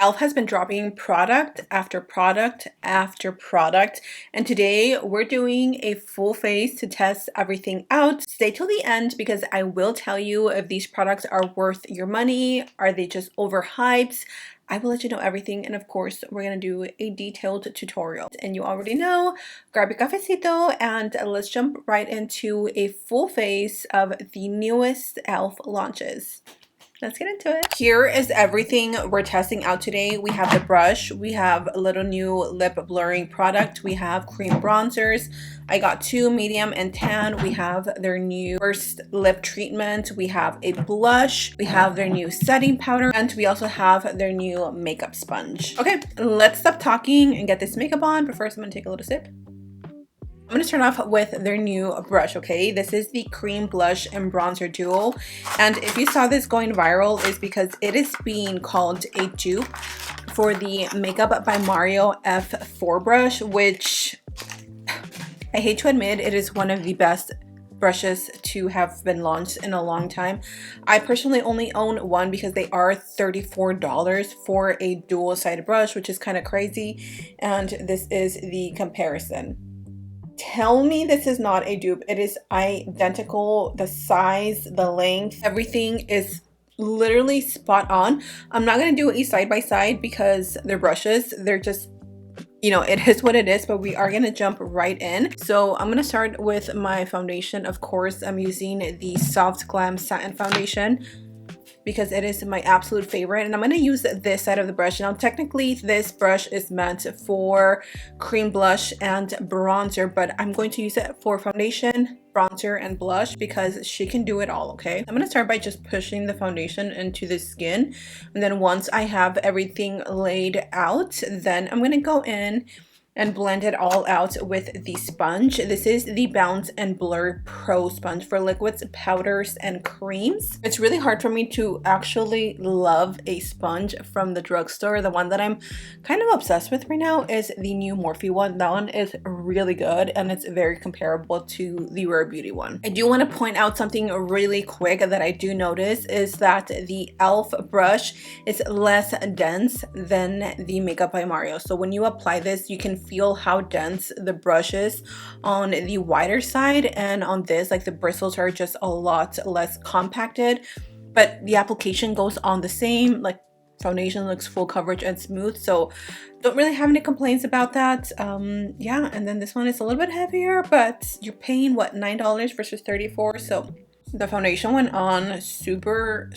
E.L.F. has been dropping product after product after product, and today we're doing a full face to test everything out. Stay till the end because I will tell you if these products are worth your money. Are they just overhyped? I will let you know everything, and of course we're gonna do a detailed tutorial. And you already know, grab your cafecito and let's jump right into a full face of the newest E.L.F. launches. Let's get into it. Here is everything we're testing out today. We have the brush, we have a little new lip blurring product, we have cream bronzers. I got two, medium and tan. We have their new first lip treatment, we have a blush, we have their new setting powder, and we also have their new makeup sponge. Okay, let's stop talking and get this makeup on, but first I'm gonna take a little sip. I'm going to start off with their new brush, okay? This is the cream blush and bronzer duo. And if you saw this going viral, it's because it is being called a dupe for the Makeup by Mario F4 brush, which I hate to admit, it is one of the best brushes to have been launched in a long time. I personally only own one because they are $34 for a dual-sided brush, which is kind of crazy. And this is the comparison. Tell me this is not a dupe. It is identical. The size, the length, everything is literally spot on. I'm not going to do a side by side because they're brushes. They're just, you know, it is what it is, but we are going to jump right in. So I'm going to start with my foundation. Of course, I'm using the Soft Glam Satin Foundation because it is my absolute favorite, and I'm going to use this side of the brush. Now technically this brush is meant for cream blush and bronzer, but I'm going to use it for foundation, bronzer, and blush because she can do it all. Okay, I'm going to start by just pushing the foundation into the skin, and then once I have everything laid out, then I'm going to go in and blend it all out with the sponge. This is the Bounce and Blur Pro sponge for liquids, powders, and creams. It's really hard for me to actually love a sponge from the drugstore. The one that I'm kind of obsessed with right now is the new Morphe one. That one is really good and it's very comparable to the Rare Beauty one. I do want to point out something really quick that I do notice is that the E.L.F. brush is less dense than the Makeup by Mario. So when you apply this, you can feel how dense the brush is on the wider side, and on this, like, the bristles are just a lot less compacted, but the application goes on the same. Like, foundation looks full coverage and smooth, so don't really have any complaints about that. Yeah, and then this one is a little bit heavier, but you're paying what, $9 versus $34, so the foundation went on super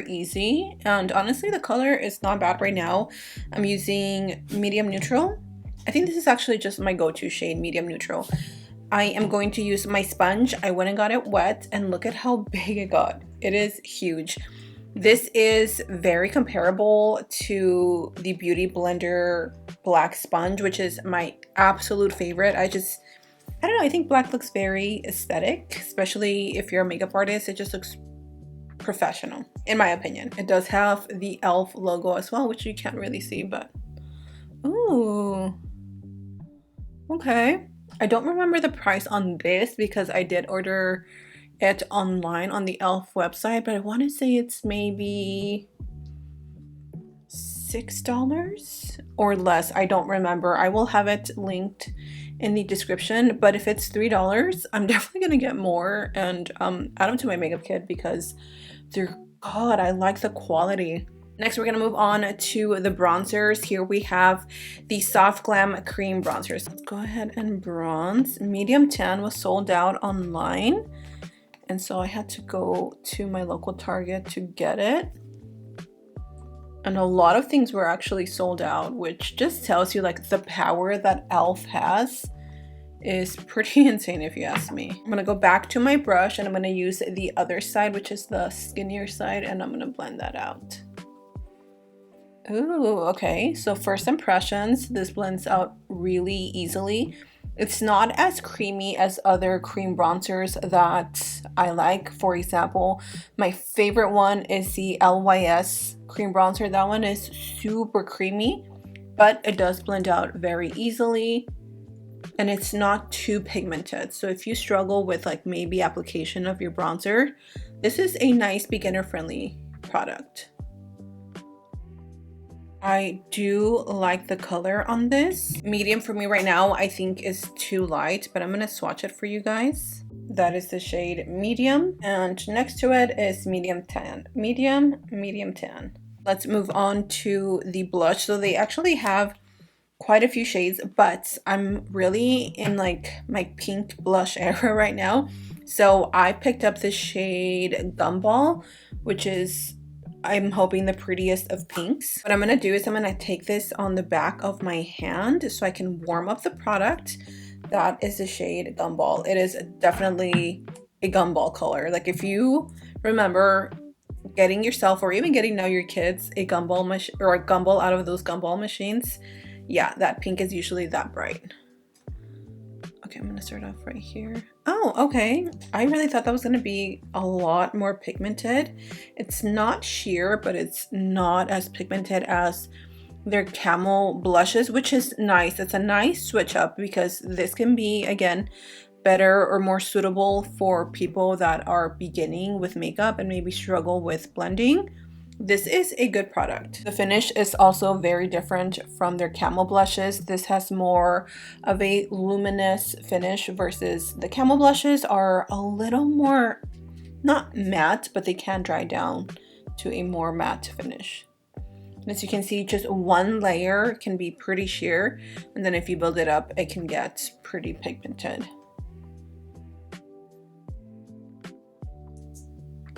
easy, and honestly the color is not bad right now. I'm using medium neutral. I think this is actually just my go-to shade, medium neutral. I am going to use my sponge. I went and got it wet, and look at how big it got. It is huge. This is very comparable to the Beauty Blender black sponge, which is my absolute favorite. I don't know, I think black looks very aesthetic, especially if you're a makeup artist. It just looks professional, in my opinion. It does have the E.L.F. logo as well, which you can't really see, but ooh. Okay, I don't remember the price on this because I did order it online on the E.L.F. website, but I want to say it's maybe $6 or less. I don't remember. I will have it linked in the description, but if it's $3, I'm definitely gonna get more and add them to my makeup kit because they're, God, I like the quality. Next, we're going to move on to the bronzers. Here we have the Soft Glam Cream Bronzers. Let's go ahead and bronze. Medium tan was sold out online, and so I had to go to my local Target to get it. And a lot of things were actually sold out, which just tells you, like, the power that E.L.F. has is pretty insane if you ask me. I'm going to go back to my brush and I'm going to use the other side, which is the skinnier side, and I'm going to blend that out. Ooh, okay, so first impressions, this blends out really easily. It's not as creamy as other cream bronzers that I like. For example, my favorite one is the LYS cream bronzer. That one is super creamy, but it does blend out very easily and it's not too pigmented. So if you struggle with, like, maybe application of your bronzer, this is a nice beginner friendly product. I do like the color on this. Medium for me right now, I think is too light, but I'm gonna swatch it for you guys. That is the shade medium, and next to it is medium tan. Medium tan. Let's move on to the blush. So they actually have quite a few shades, but I'm really in like my pink blush era right now. So I picked up the shade Gumball, which is, I'm hoping, the prettiest of pinks. What I'm gonna do is I'm gonna take this on the back of my hand so I can warm up the product. That is the shade Gumball. It is definitely a gumball color. Like if you remember getting yourself, or even getting now your kids, a gumball machine or a gumball out of those gumball machines, yeah, that pink is usually that bright. Okay, I'm gonna start off right here. Oh, okay. I really thought that was gonna be a lot more pigmented. It's not sheer, but it's not as pigmented as their camel blushes, which is nice. It's a nice switch up because this can be, again, better or more suitable for people that are beginning with makeup and maybe struggle with blending. This is a good product. The finish is also very different from their camel blushes. This has more of a luminous finish versus the camel blushes are a little more, not matte, but they can dry down to a more matte finish. And as you can see, just one layer can be pretty sheer, and then if you build it up, it can get pretty pigmented.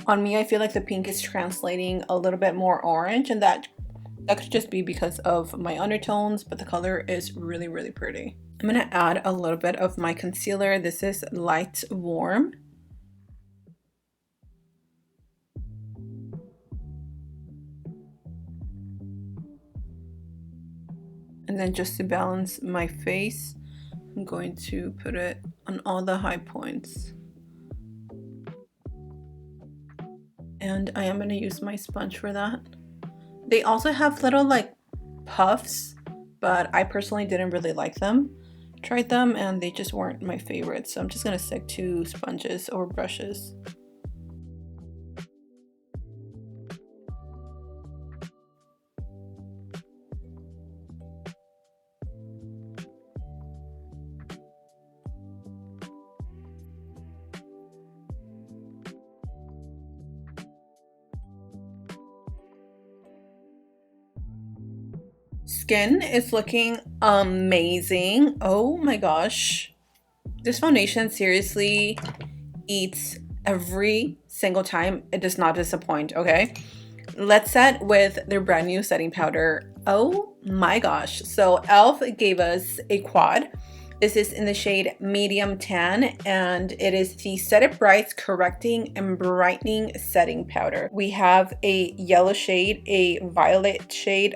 On me, I feel like the pink is translating a little bit more orange, and that could just be because of my undertones, but the color is really, really pretty. I'm gonna add a little bit of my concealer. This is Light Warm. And then just to balance my face, I'm going to put it on all the high points. And I am gonna use my sponge for that. They also have little like puffs, but I personally didn't really like them. Tried them and they just weren't my favorite, so I'm just gonna stick to sponges or brushes. Skin is looking amazing. Oh my gosh. This foundation seriously eats every single time. It does not disappoint, okay? Let's set with their brand new setting powder. Oh my gosh. So e.l.f. gave us a quad. This is in the shade medium tan, and it is the Set It Bright Correcting and Brightening Setting Powder. We have a yellow shade, a violet shade,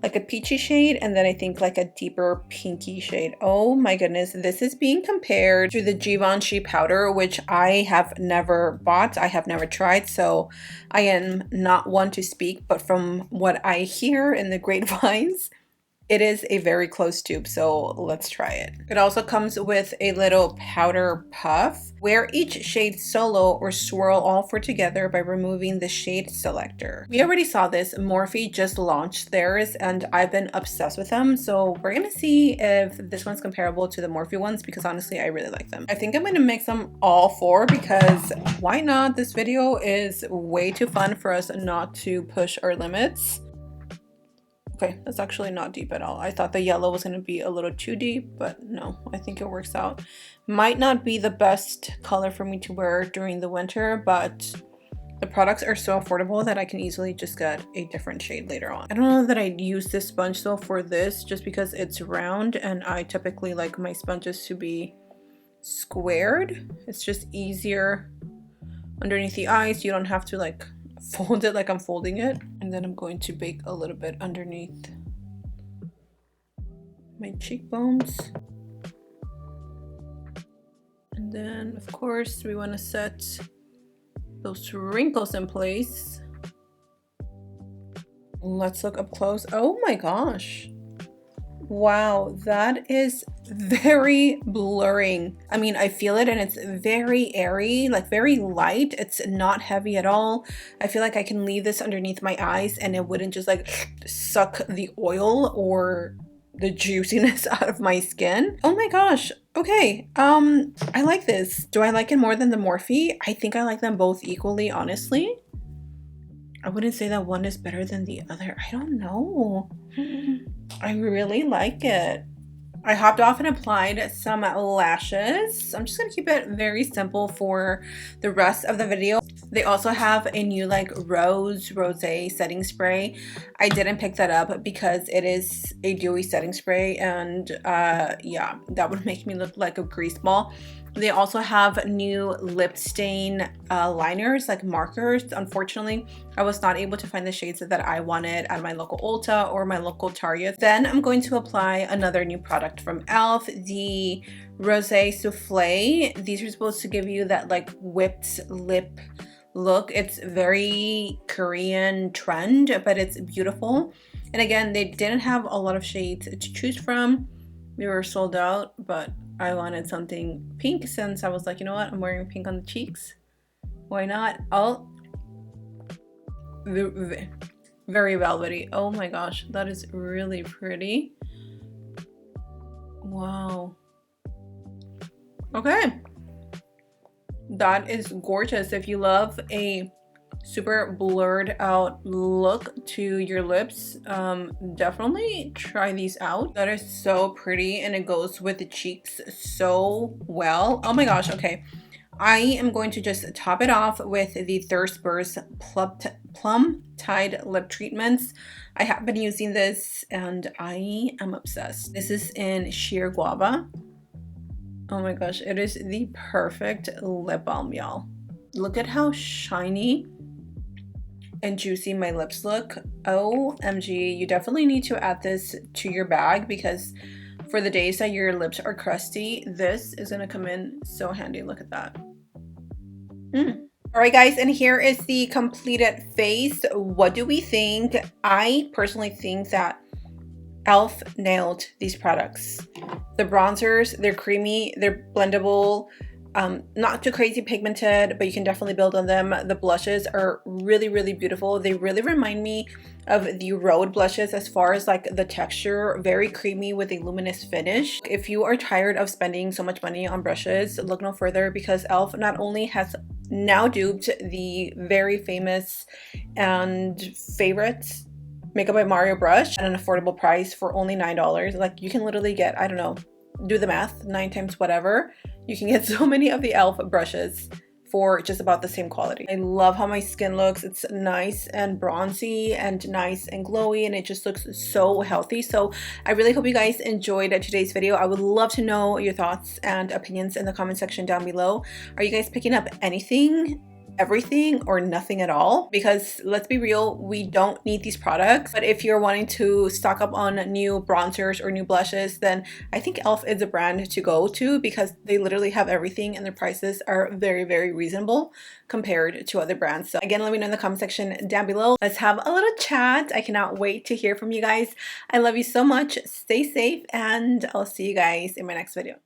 like a peachy shade, and then I think like a deeper pinky shade. Oh my goodness, this is being compared to the Givenchy powder, which I have never bought, I have never tried, so I am not one to speak, but from what I hear in the grapevines, it is a very close tube, so let's try it. It also comes with a little powder puff. Wear each shade solo or swirl all four together by removing the shade selector. We already saw this. Morphe just launched theirs and I've been obsessed with them, so we're gonna see if this one's comparable to the Morphe ones because honestly I really like them. I think I'm gonna mix them all four because why not? This video is way too fun for us not to push our limits. Okay, that's actually not deep at all. I thought the yellow was gonna be a little too deep, but no, I think it works out. Might not be the best color for me to wear during the winter, but the products are so affordable that I can easily just get a different shade later on. I don't know that I'd use this sponge though for this just because it's round and I typically like my sponges to be squared. It's just easier underneath the eyes. You don't have to like fold it like I'm folding it. And then I'm going to bake a little bit underneath my cheekbones. And then of course we want to set those wrinkles in place. Let's look up close. Oh my gosh, Wow, that is very blurring. I mean, I feel it and it's very airy, like very light. It's not heavy at all. I feel like I can leave this underneath my eyes and it wouldn't just like suck the oil or the juiciness out of my skin. Oh my gosh. Okay. I like this. Do I like it more than the Morphe? I think I like them both equally, honestly. I wouldn't say that one is better than the other. I don't know. I really like it. I hopped off and applied some lashes. I'm just gonna keep it very simple for the rest of the video. They also have a new like rose setting spray. I didn't pick that up because it is a dewy setting spray, and yeah, that would make me look like a grease ball. They also have new lip stain liners, like markers. Unfortunately, I was not able to find the shades that I wanted at my local Ulta or my local Target. Then I'm going to apply another new product from e.l.f, the Rosé Souffle. These are supposed to give you that like whipped lip look. It's very Korean trend, but it's beautiful. And again, they didn't have a lot of shades to choose from. We were sold out, but I wanted something pink since I was like, you know what, I'm wearing pink on the cheeks. Why not? Oh, very velvety. Oh my gosh, that is really pretty. Wow. Okay. That is gorgeous. If you love a super blurred out look to your lips, definitely try these out. That is so pretty and it goes with the cheeks so well. Oh my gosh. Okay, I am going to just top it off with the Thirst Burst Plum Tide Lip Treatments. I have been using this and I am obsessed. This is in Sheer Guava. Oh my gosh, it is the perfect lip balm, y'all. Look at how shiny and juicy my lips look. OMG, you definitely need to add this to your bag because for the days that your lips are crusty, this is gonna come in so handy. Look at that. All right, guys, and here is the completed face. What do we think? I personally think that e.l.f. nailed these products. The bronzers, they're creamy, they're blendable, not too crazy pigmented, but you can definitely build on them. The blushes are really, really beautiful. They really remind me of the Rhode blushes as far as like the texture, very creamy with a luminous finish. If you are tired of spending so much money on brushes, look no further because e.l.f. not only has now duped the very famous and favorite Makeup by Mario brush at an affordable price for only $9. Like you can literally get, I don't know, do the math, 9 times whatever. You can get so many of the e.l.f. brushes for just about the same quality. I love how my skin looks. It's nice and bronzy and nice and glowy, and it just looks so healthy. So I really hope you guys enjoyed today's video. I would love to know your thoughts and opinions in the comment section down below. Are you guys picking up anything, everything, or nothing at all? Because let's be real, we don't need these products. But if you're wanting to stock up on new bronzers or new blushes, then I think e.l.f. is a brand to go to because they literally have everything and their prices are very, very reasonable compared to other brands. So again, let me know in the comment section down below. Let's have a little chat. I cannot wait to hear from you guys. I love you so much. Stay safe and I'll see you guys in my next video.